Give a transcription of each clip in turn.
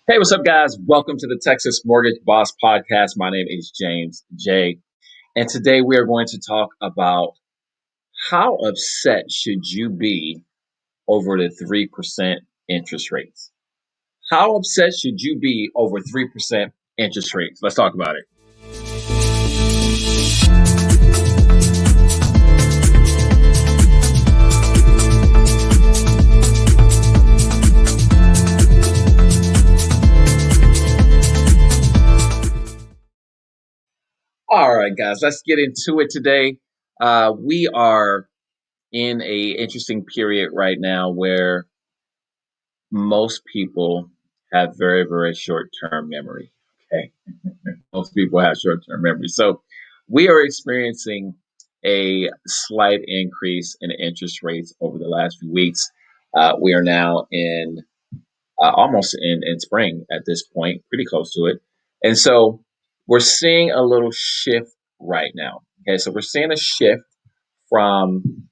Hey, what's up, guys? Welcome to the Texas Mortgage Boss Podcast. My name is James J. And today we are going to talk about how upset should you be over the 3% interest rates? How upset should you be over 3% interest rates? Let's talk about it. All right, guys, let's get into it today. We are in a interesting period right now where most people have very, very short-term memory. Okay. Most people have short-term memory. So we are experiencing a slight increase in interest rates over the last few weeks. We are now in almost in spring at this point, pretty close to it. And so we're seeing a little shift right now. Okay, so we're seeing a shift from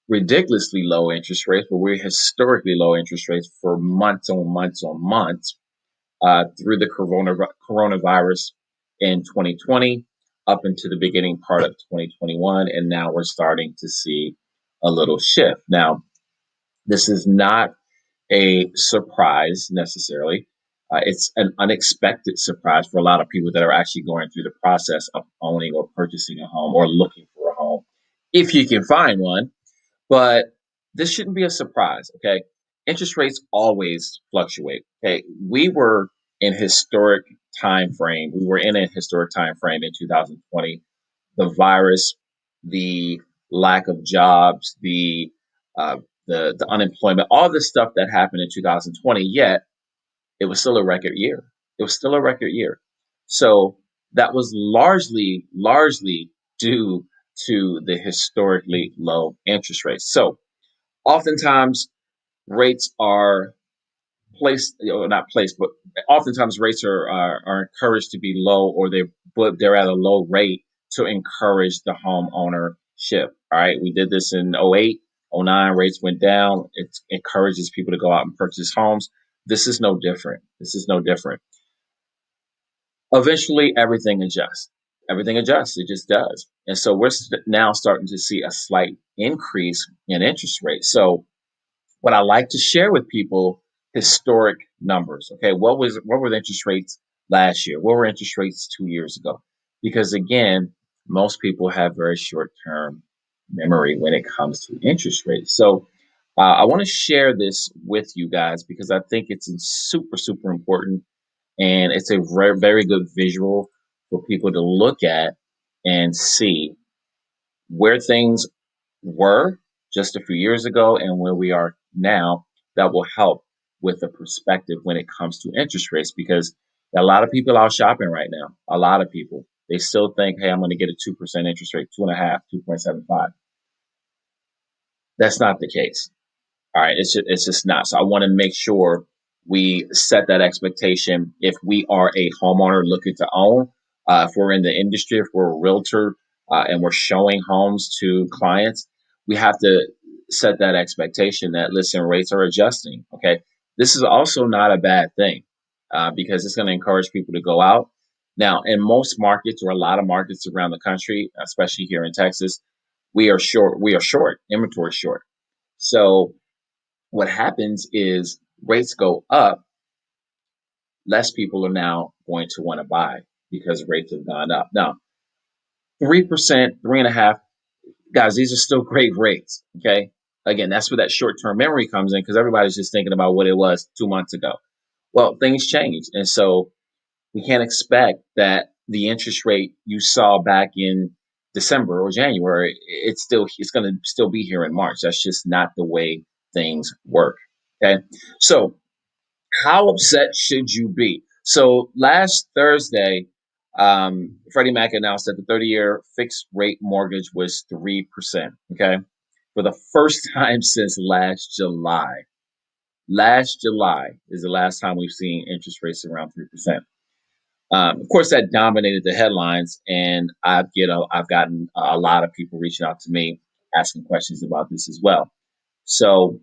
ridiculously low interest rates, but we're historically low interest rates for months on months on months through the coronavirus in 2020 up into the beginning part of 2021. And now we're starting to see a little shift. Now, this is not a surprise necessarily. It's an unexpected surprise for a lot of people that are actually going through the process of owning or purchasing a home or looking for a home, if you can find one. But this shouldn't be a surprise, okay? Interest rates always fluctuate. Okay, we were in a historic time frame in 2020. The virus, the lack of jobs, uh, the unemployment, all the stuff that happened in 2020. Yet it was still a record year. It was still a record year. So that was largely due to the historically low interest rates. So oftentimes rates are placed, or not placed, but oftentimes rates are encouraged to be low, or they're at a low rate to encourage the home ownership. All right, we did this in '08, '09. Rates went down. It encourages people to go out and purchase homes. This is no different. This is no different. Eventually, everything adjusts. Everything adjusts. It just does. And so we're now starting to see a slight increase in interest rates. So what I like to share with people historic numbers. Okay, what were the interest rates last year? What were interest rates 2 years ago? Because again, most people have very short term memory when it comes to interest rates. So I want to share this with you guys because I think it's super important, and it's a very good visual for people to look at and see where things were just a few years ago and where we are now. That will help with the perspective when it comes to interest rates, because a lot of people out shopping right now. A lot of people, they still think, hey, I'm going to get a 2% interest rate, 2.5, 2.75. That's not the case. All right, it's just not. So I want to make sure we set that expectation. If we are a homeowner looking to own, if we're in the industry, if we're a realtor, and we're showing homes to clients, we have to set that expectation that, listen, rates are adjusting. Okay, this is also not a bad thing, because it's going to encourage people to go out. Now, in most markets, or a lot of markets around the country, especially here in Texas, we are short. We are short, inventory short. So what happens is rates go up, less people are now going to want to buy because rates have gone up. Now, 3%, 3.5%, guys, these are still great rates. Okay. Again, that's where that short term memory comes in, because everybody's just thinking about what it was 2 months ago. Well, things change. And so we can't expect that the interest rate you saw back in December or January, it's going to still be here in March. That's just not the way things work. Okay. So how upset should you be? So last Thursday, Freddie Mac announced that the 30-year fixed rate mortgage was 3%. Okay, for the first time since last July. Last July is the last time we've seen interest rates around 3%. Of course, that dominated the headlines, and I've gotten a lot of people reaching out to me asking questions about this as well. So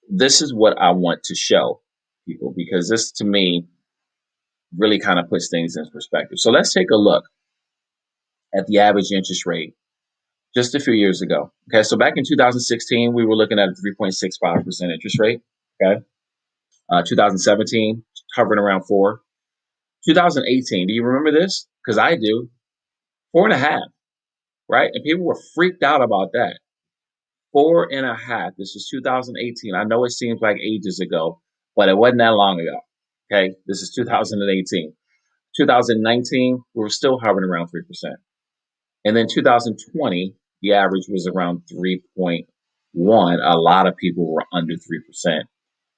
this is what I want to show people, because this to me really kind of puts things in perspective. So let's take a look at the average interest rate just a few years ago. Okay, so back in 2016, we were looking at a 3.65% interest rate. Okay, 2017 hovering around 4. 2018, do you remember this? Because I do. 4.5, right? And people were freaked out about that. 4.5. This is 2018. I know it seems like ages ago, but it wasn't that long ago. Okay, this is 2018. 2019, we were still hovering around 3%. And then 2020, the average was around 3.1. A lot of people were under 3%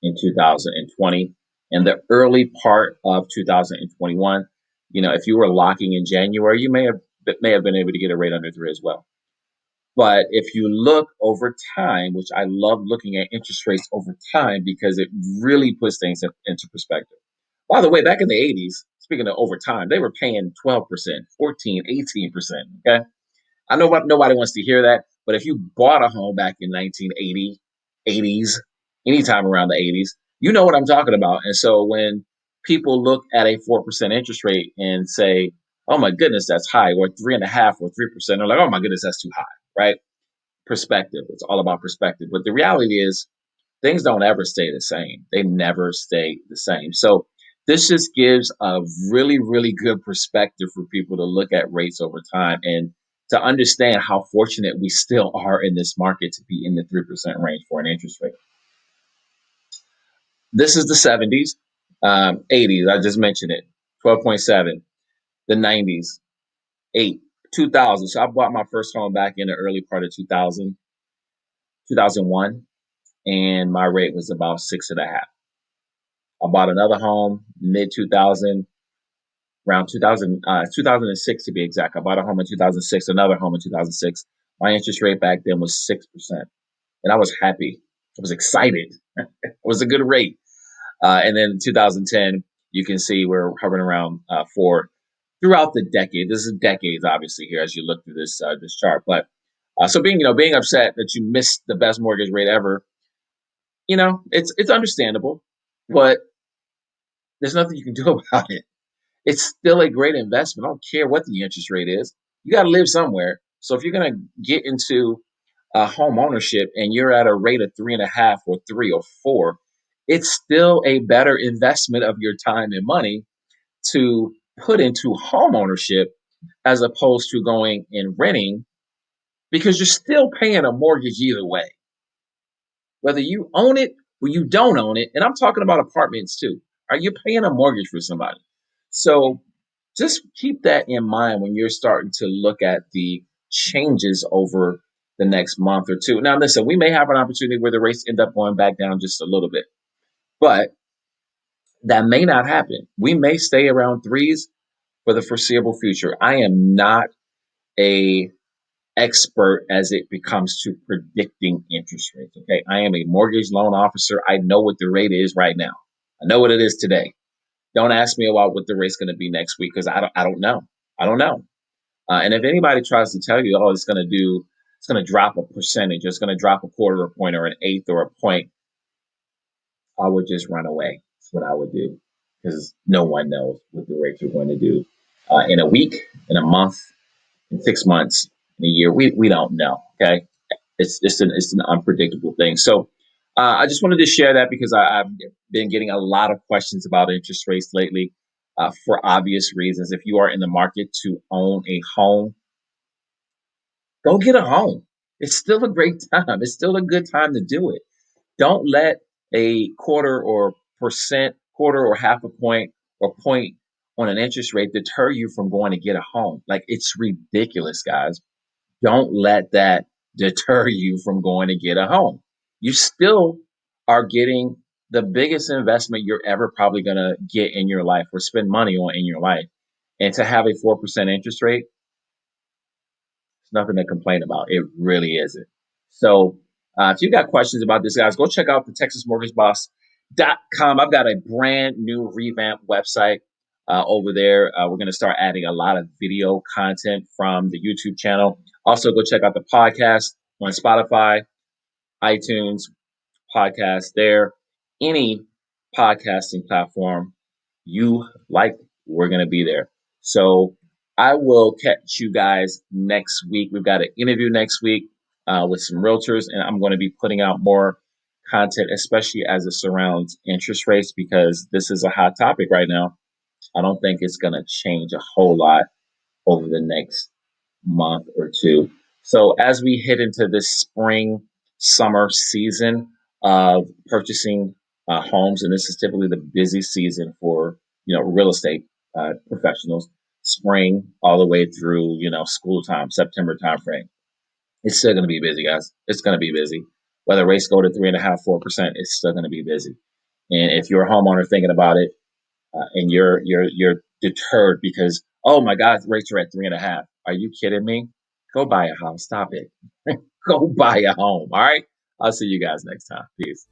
in 2020. And the early part of 2021, if you were locking in January, you may have been able to get a rate under 3 as well. But if you look over time, which I love looking at interest rates over time because it really puts things into perspective. By the way, back in the 80s, speaking of over time, they were paying 12%, 14, 18%. Okay. I know nobody wants to hear that, but if you bought a home back in 1980, 80s, anytime around the 80s, you know what I'm talking about. And so when people look at a 4% interest rate and say, oh my goodness, that's high, or 3.5 or 3%, they're like, oh my goodness, that's too high, right? Perspective. It's all about perspective. But the reality is, things don't ever stay the same. They never stay the same. So this just gives a really, really good perspective for people to look at rates over time and to understand how fortunate we still are in this market to be in the 3% range for an interest rate. This is the 70s, 80s. I just mentioned it, 12.7, the 90s, 8, 2000. So I bought my first home back in the early part of 2000, 2001, and my rate was about 6.5. I bought another home mid 2000, around 2000, 2006 to be exact. I bought a home in 2006, another home in 2006. My interest rate back then was 6%. And I was happy. I was excited. It was a good rate. And then in 2010, you can see we're hovering around 4 throughout the decade. This is decades, obviously, here as you look through this chart. But so being upset that you missed the best mortgage rate ever, it's understandable, but there's nothing you can do about it. It's still a great investment. I don't care what the interest rate is. You got to live somewhere. So if you're going to get into home ownership and you're at a rate of 3.5 or 3 or 4, it's still a better investment of your time and money to put into home ownership as opposed to going and renting, because you're still paying a mortgage either way, whether you own it or you don't own it. And I'm talking about apartments too. Are you paying a mortgage for somebody? So just keep that in mind when you're starting to look at the changes over the next month or two. Now, listen, we may have an opportunity where the rates end up going back down just a little bit, but that may not happen. We may stay around threes for the foreseeable future. I am not a expert as it becomes to predicting interest rates. Okay. I am a mortgage loan officer. I know what the rate is right now. I know what it is today. Don't ask me about what the rate's going to be next week because I don't know. I don't know. And if anybody tries to tell you, oh, it's going to drop a percentage, it's going to drop a quarter of a point or an eighth or a point, I would just run away. That's what I would do, because no one knows what the rates are going to do in a week, in a month, in 6 months, in a year. We don't know. Okay, it's an unpredictable thing. So I just wanted to share that because I've been getting a lot of questions about interest rates lately for obvious reasons. If you are in the market to own a home, go get a home. It's still a great time. It's still a good time to do it. Don't let a quarter or half a point or point on an interest rate deter you from going to get a home. Like, it's ridiculous, guys. Don't let that deter you from going to get a home. You still are getting the biggest investment you're ever probably going to get in your life or spend money on in your life. And to have a 4% interest rate, it's nothing to complain about. It really isn't. So if you got questions about this, guys, go check out the TexasMortgageBoss.com. I've got a brand new revamped website over there. We're going to start adding a lot of video content from the YouTube channel. Also, go check out the podcast on Spotify, iTunes, podcast there. Any podcasting platform you like, we're going to be there. So I will catch you guys next week. We've got an interview next week with some realtors, and I'm going to be putting out more content, especially as it surrounds interest rates, because this is a hot topic right now. I don't think it's going to change a whole lot over the next month or two. So as we head into this spring, summer season of purchasing homes, and this is typically the busy season for real estate professionals, spring all the way through school time, September timeframe. It's still going to be busy, guys. It's going to be busy. Whether rates go to 3.5%, 4%, it's still going to be busy. And if you're a homeowner thinking about it, and you're deterred because, oh my God, rates are at 3.5. Are you kidding me? Go buy a house. Stop it. Go buy a home. All right. I'll see you guys next time. Peace.